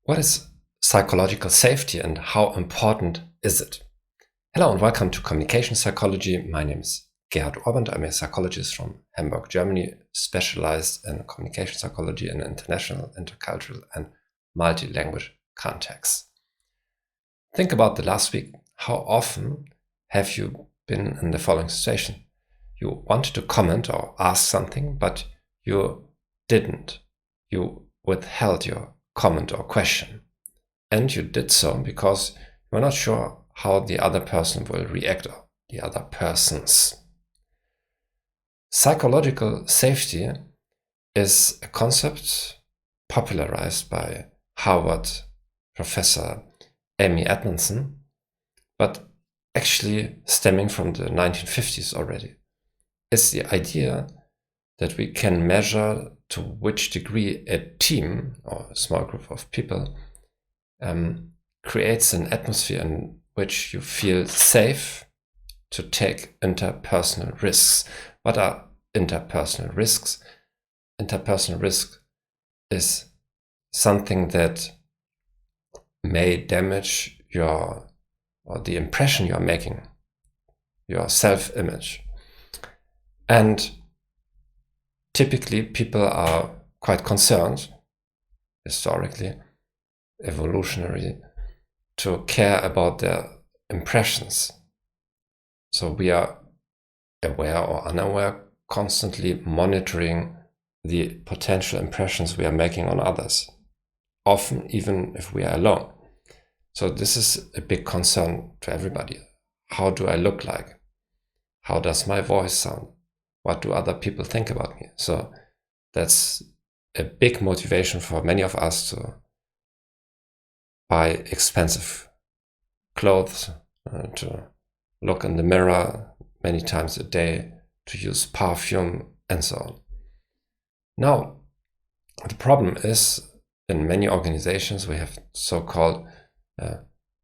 What is psychological safety and how important is it? Hello and welcome to Communication Psychology. My name is Gerhard. I'm a psychologist from Hamburg, Germany, specialized in communication psychology in international, intercultural, and multi-language contexts. Think about the last week. How often have you been in the following situation? You wanted to comment or ask something, but you didn't. You withheld your comment or question. And you did so because you were not sure how the other person will react, or the other persons. Psychological safety is a concept popularized by Harvard professor Amy Edmondson, but actually stemming from the 1950s already. It's the idea that we can measure to which degree a team or a small group of people creates an atmosphere in which you feel safe to take interpersonal risks. What are interpersonal risks? Interpersonal risk is something that may damage the impression you're making, your self-image. And typically people are quite concerned, historically, evolutionary, to care about their impressions. So we are aware or unaware, constantly monitoring the potential impressions we are making on others, often even if we are alone. So this is a big concern to everybody. How do I look like? How does my voice sound? What do other people think about me? So that's a big motivation for many of us to buy expensive clothes, to look in the mirror many times a day, to use perfume, and so on. Now, the problem is in many organizations we have so-called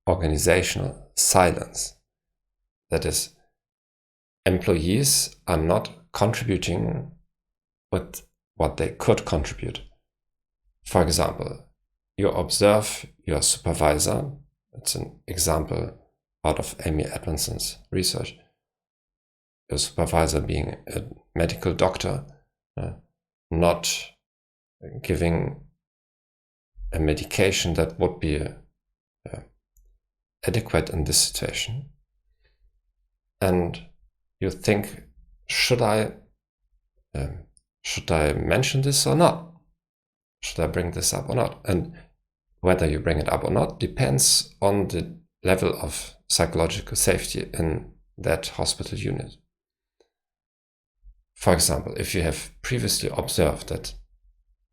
organizational silence. That is, employees are not contributing with what they could contribute. For example, you observe your supervisor. It's an example out of Amy Edmondson's research. Your supervisor being a medical doctor, not giving a medication that would be adequate in this situation. And you think, should I mention this or not? Should I bring this up or not? And whether you bring it up or not depends on the level of psychological safety in that hospital unit. For example, if you have previously observed that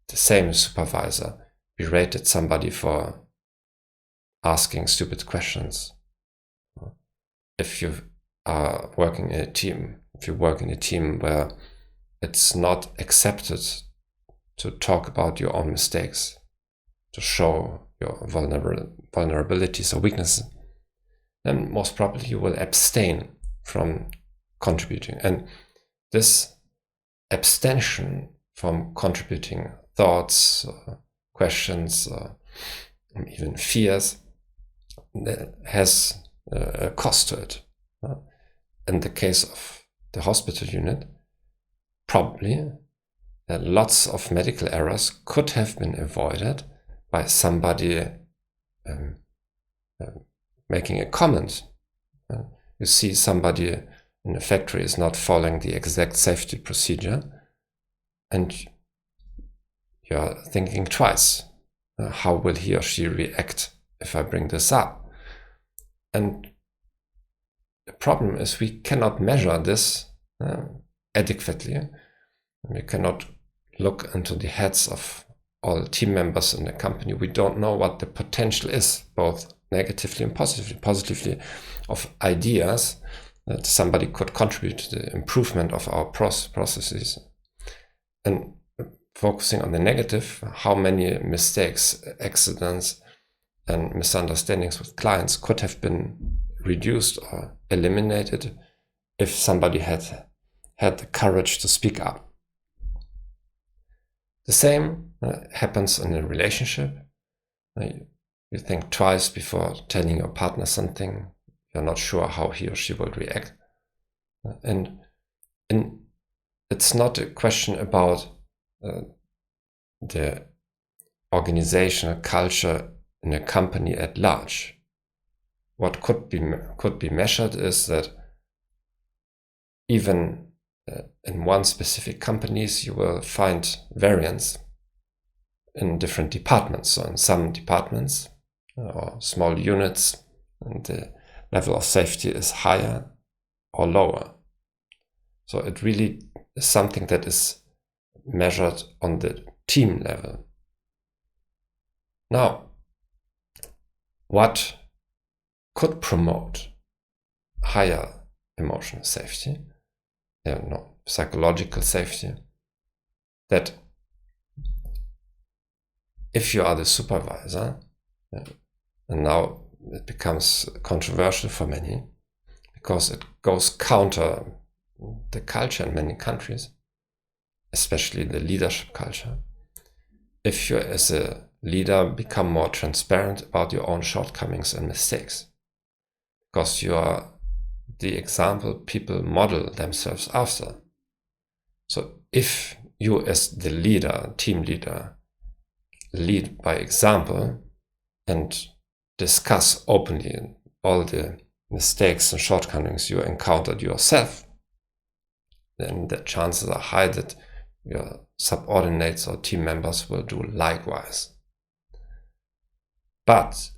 the same supervisor berated somebody for asking stupid questions, if you are working in a team, if you work in a team where it's not accepted to talk about your own mistakes, to show your vulnerabilities or weaknesses, then most probably you will abstain from contributing. And this abstention from contributing thoughts, questions, even fears has a cost to it. In the case of the hospital unit, probably lots of medical errors could have been avoided by somebody making a comment. You see somebody in a factory is not following the exact safety procedure, and you're thinking twice. How will he or she react if I bring this up? And the problem is we cannot measure this adequately. We cannot look into the heads of all team members in the company. We don't know what the potential is, both negatively and positively. Positively of ideas that somebody could contribute to the improvement of our processes. And focusing on the negative, how many mistakes, accidents, and misunderstandings with clients could have been reduced or eliminated if somebody had the courage to speak up. The same happens in a relationship. You think twice before telling your partner something. You're not sure how he or she will react. And it's not a question about the organizational culture in a company at large. What could be measured is that even in one specific companies, you will find variance in different departments. So in some departments or small units, and the level of safety is higher or lower. So it really is something that is measured on the team level. Now, what could promote higher emotional safety, psychological safety? That if you are the supervisor, and now it becomes controversial for many, because it goes counter the culture in many countries, especially the leadership culture. If you as a leader become more transparent about your own shortcomings and mistakes, because you are the example people model themselves after. So if you as the leader, team leader, lead by example and discuss openly all the mistakes and shortcomings you encountered yourself, then the chances are high that your subordinates or team members will do likewise. But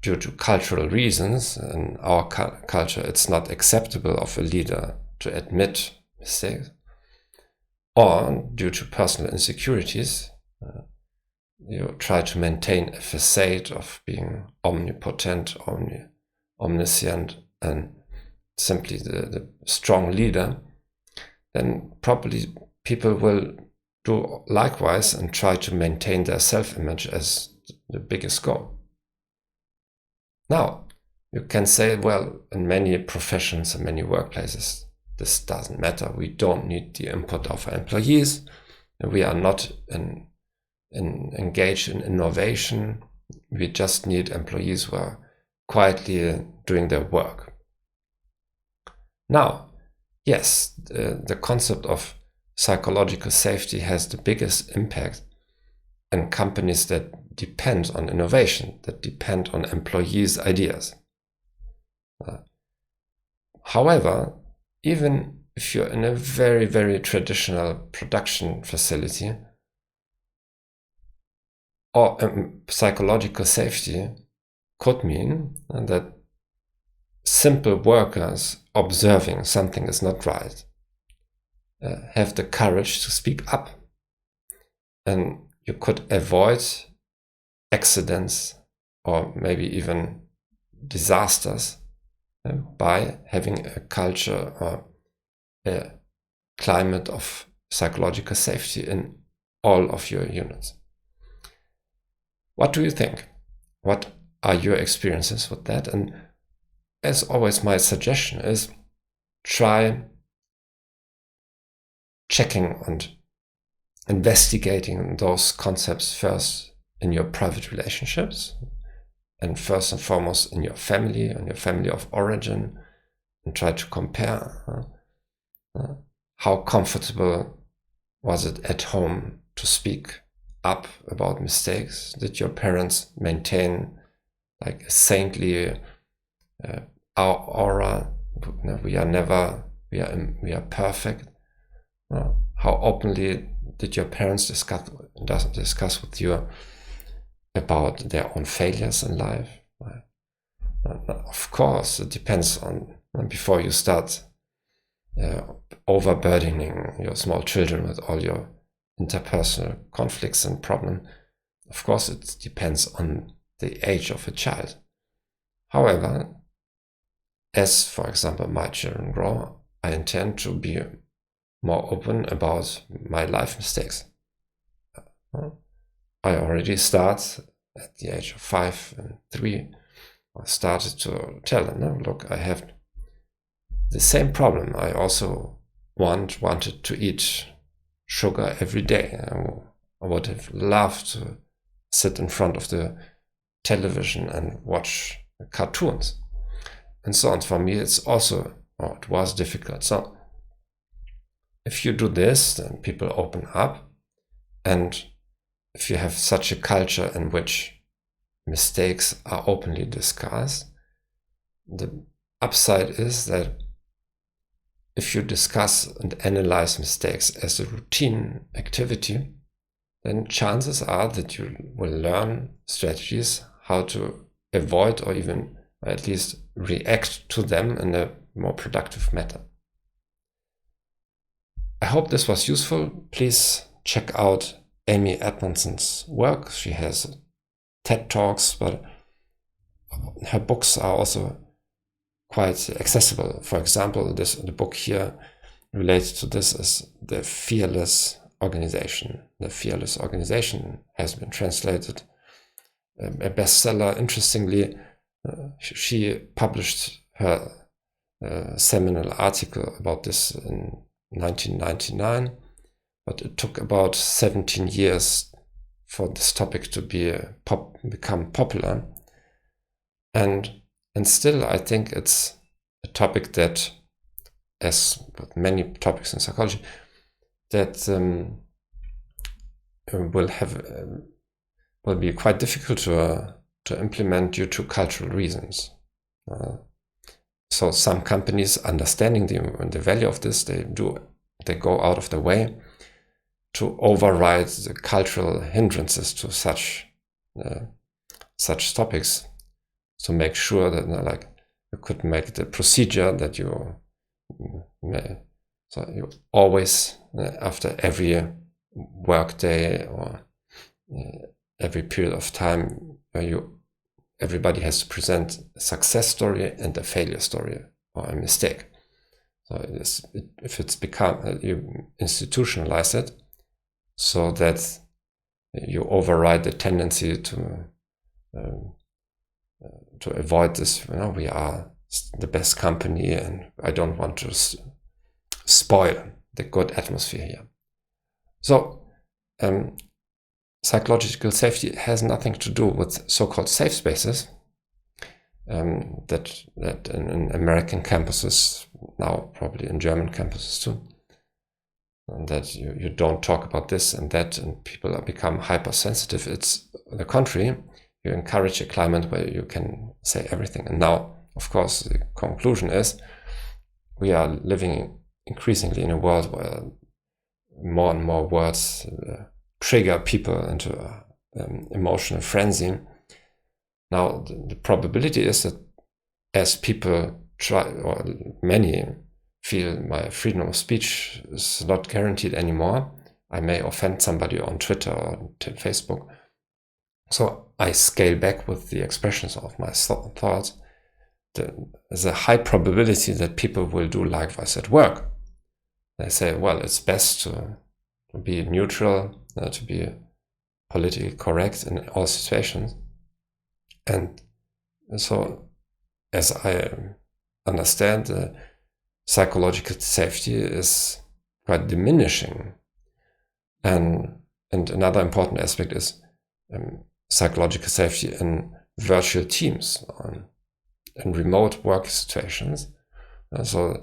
due to cultural reasons, in our culture, it's not acceptable of a leader to admit mistakes, or due to personal insecurities, you try to maintain a facade of being omnipotent, omniscient, and simply the strong leader, then probably people will do likewise and try to maintain their self-image as the biggest goal. Now, you can say, well, in many professions and many workplaces, this doesn't matter. We don't need the input of our employees. We are not engaged in innovation. We just need employees who are quietly doing their work. Now, yes, the concept of psychological safety has the biggest impact in companies that depend on innovation, that depend on employees' ideas. However, even if you're in a very, very traditional production facility, or psychological safety could mean that simple workers observing something is not right have the courage to speak up, and you could avoid accidents or maybe even disasters by having a culture or a climate of psychological safety in all of your units. What do you think? What are your experiences with that? And as always, my suggestion is try checking and investigating those concepts first in your private relationships, and first and foremost in your family and your family of origin, and try to compare how comfortable was it at home to speak up about mistakes. Did your parents maintain like a saintly aura? We are perfect. How openly did your parents discuss with you about their own failures in life? Of course, it depends on before you start overburdening your small children with all your interpersonal conflicts and problems. Of course, it depends on the age of a child. However, as, for example, my children grow, I intend to be more open about my life mistakes. I already start at the age of 5 and 3. I started to tell them, no, look, I have the same problem. I also wanted to eat sugar every day. I would have loved to sit in front of the television and watch cartoons and so on. For me, it was difficult. So if you do this, then people open up. And if you have such a culture in which mistakes are openly discussed, the upside is that if you discuss and analyze mistakes as a routine activity, then chances are that you will learn strategies how to avoid or even at least react to them in a more productive manner. I hope this was useful. Please check out Amy Edmondson's work. She has TED Talks, but her books are also quite accessible. For example, the book here related to this is The Fearless Organization. The Fearless Organization has been translated, a bestseller. Interestingly, she published her seminal article about this in 1999, but it took about 17 years for this topic to become popular. And still, I think it's a topic that, as with many topics in psychology, that will be quite difficult to implement due to cultural reasons. So some companies, understanding the value of this, they go out of their way to override the cultural hindrances to such topics, to make sure that you could make the procedure that you always after every work day or every period of time everybody has to present a success story and a failure story or a mistake. So if it's become, you institutionalize it so that you override the tendency to avoid this. We are the best company, and I don't want to spoil the good atmosphere here. So psychological safety has nothing to do with so-called safe spaces that in American campuses, now probably in German campuses too, and that you don't talk about this and that, and people become hypersensitive. It's the contrary. You encourage a climate where you can say everything. And now, of course, the conclusion is we are living increasingly in a world where more and more words trigger people into emotional frenzy. Now, the probability is that as people try, or many feel my freedom of speech is not guaranteed anymore, I may offend somebody on Twitter or Facebook. So I scale back with the expressions of my thoughts. There's a high probability that people will do likewise at work. They say, well, it's best to be neutral, to be politically correct in all situations. And so, as I understand, psychological safety is quite diminishing. And another important aspect is psychological safety in virtual teams, in remote work situations. So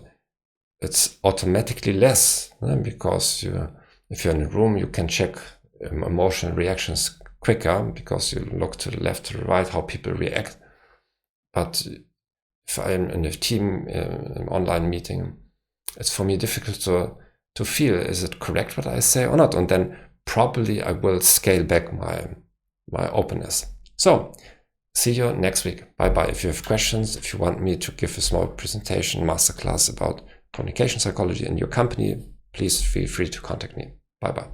it's automatically less, because if you're in a room, you can check emotional reactions quicker because you look to the left, to the right, how people react. But if I'm in a team, an online meeting, it's for me difficult to feel, is it correct what I say or not? And then probably I will scale back my openness. So see you next week. Bye-bye. If you have questions, if you want me to give a small presentation, masterclass about communication psychology in your company, please feel free to contact me. Bye-bye.